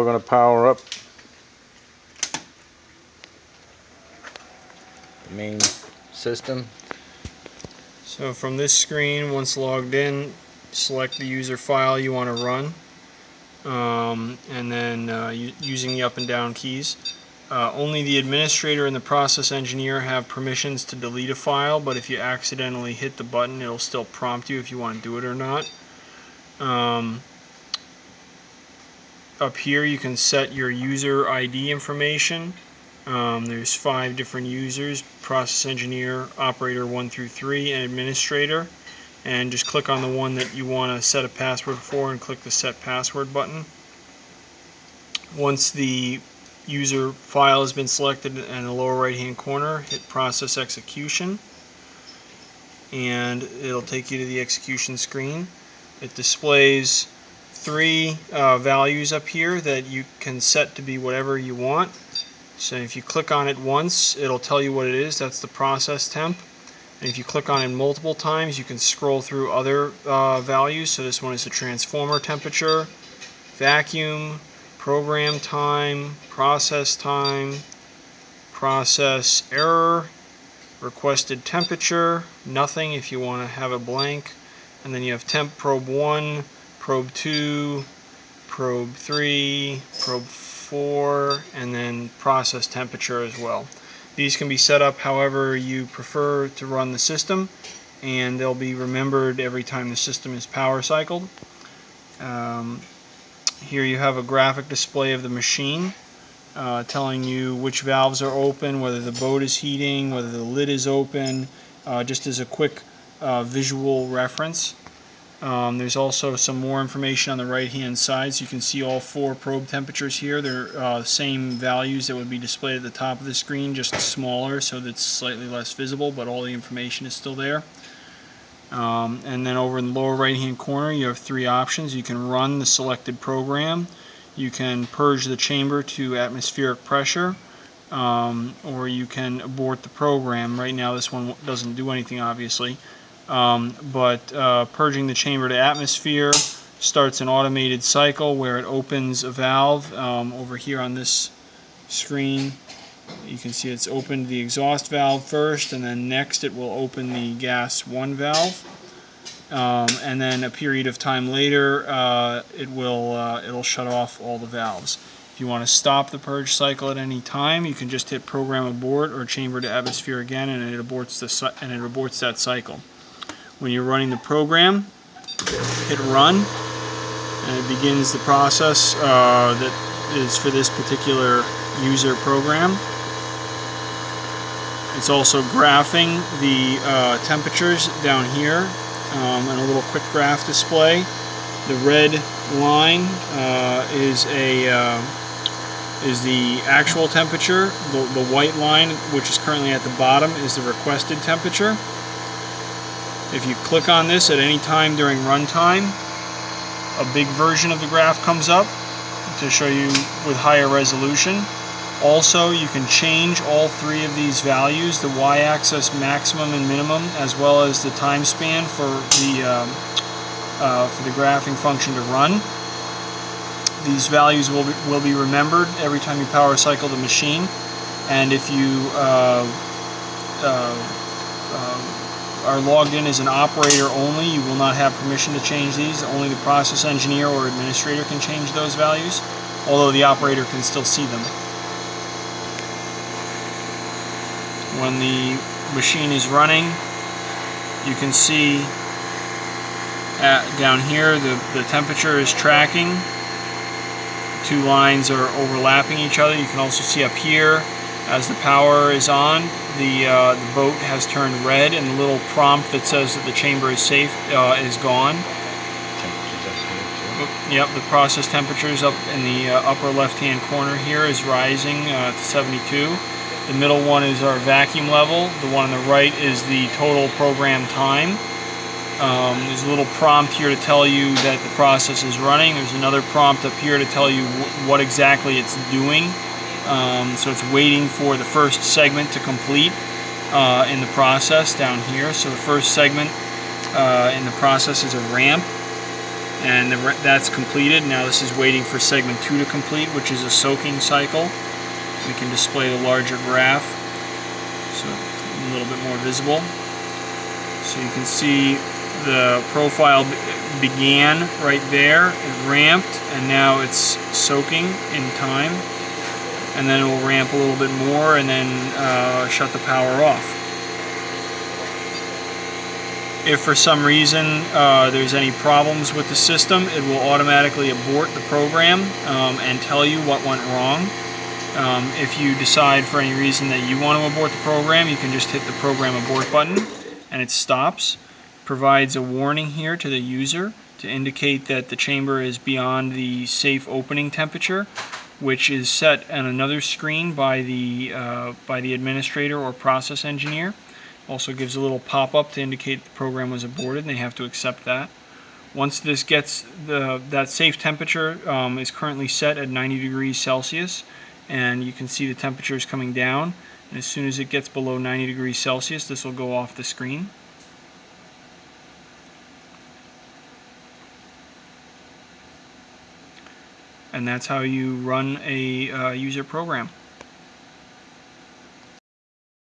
going to power up the main system. So from this screen, once logged in, select the user file you want to run, and then using the up and down keys. Only the administrator and the process engineer have permissions to delete a file, but if you accidentally hit the button, it'll still prompt you if you want to do it or not. Up here you can set your user ID information. There's 5 different users: process engineer, operator 1 through 3, and administrator. And just click on the one that you want to set a password for and click the set password button. Once the user file has been selected in the lower right hand corner, hit process execution, and it'll take you to the execution screen. It displays 3 values up here that you can set to be whatever you want. So if you click on it once, it'll tell you what it is. That's the process temp. And if you click on it multiple times, you can scroll through other values. So this one is the transformer temperature, vacuum, program time, process error, requested temperature, nothing if you want to have a blank. And then you have temp probe 1, probe 2, probe 3, probe 4, and then process temperature as well. These can be set up however you prefer to run the system, and they'll be remembered every time the system is power cycled. Here you have a graphic display of the machine telling you which valves are open, whether the boat is heating, whether the lid is open, just as a quick visual reference. There's also some more information on the right hand side, so you can see all 4 probe temperatures here. They're same values that would be displayed at the top of the screen, just smaller, so that's slightly less visible, but all the information is still there. And then over in the lower right hand corner you have 3 options. You can run the selected program, you can purge the chamber to atmospheric pressure, or you can abort the program. Right now this one doesn't do anything, obviously. But purging the chamber to atmosphere starts an automated cycle where it opens a valve. Over here on this screen you can see it's opened the exhaust valve first, and then next it will open the gas 1 valve, and then a period of time later it'll shut off all the valves. If you want to stop the purge cycle at any time, you can just hit program abort or chamber to atmosphere again, and it aborts that cycle. When you're running the program, hit run, and it begins the process that is for this particular user program. It's also graphing the temperatures down here and a little quick graph display. The red line is the actual temperature. The white line, which is currently at the bottom, is the requested temperature. If you click on this at any time during runtime, a big version of the graph comes up to show you with higher resolution. Also, you can change all 3 of these values, the y-axis maximum and minimum, as well as the time span for the graphing function to run. These values will be remembered every time you power cycle the machine, and if you are logged in as an operator only, you will not have permission to change these. Only the process engineer or administrator can change those values, although the operator can still see them. When the machine is running, you can see down here the temperature is tracking. The 2 lines are overlapping each other. You can also see up here, as the power is on, the boat has turned red, and the little prompt that says that the chamber is safe is gone. Yep, the process temperature is up in the upper left-hand corner here is rising to 72. The middle one is our vacuum level. The one on the right is the total program time. There's a little prompt here to tell you that the process is running. There's another prompt up here to tell you what exactly it's doing. So it's waiting for the first segment to complete in the process down here. So the first segment in the process is a ramp. and that's completed. Now this is waiting for segment 2 to complete, which is a soaking cycle. We can display the larger graph, so a little bit more visible. So you can see the profile began right there, it ramped, and now it's soaking in time, and then it will ramp a little bit more and then shut the power off. If for some reason there's any problems with the system, it will automatically abort the program and tell you what went wrong. If you decide for any reason that you want to abort the program, you can just hit the program abort button and it stops. Provides a warning here to the user to indicate that the chamber is beyond the safe opening temperature, which is set on another screen by the administrator or process engineer. Also gives a little pop-up to indicate the program was aborted, and they have to accept that. Once this gets that safe temperature is currently set at 90 degrees Celsius, and you can see the temperature is coming down. And as soon as it gets below 90 degrees Celsius, this will go off the screen. And that's how you run a user program.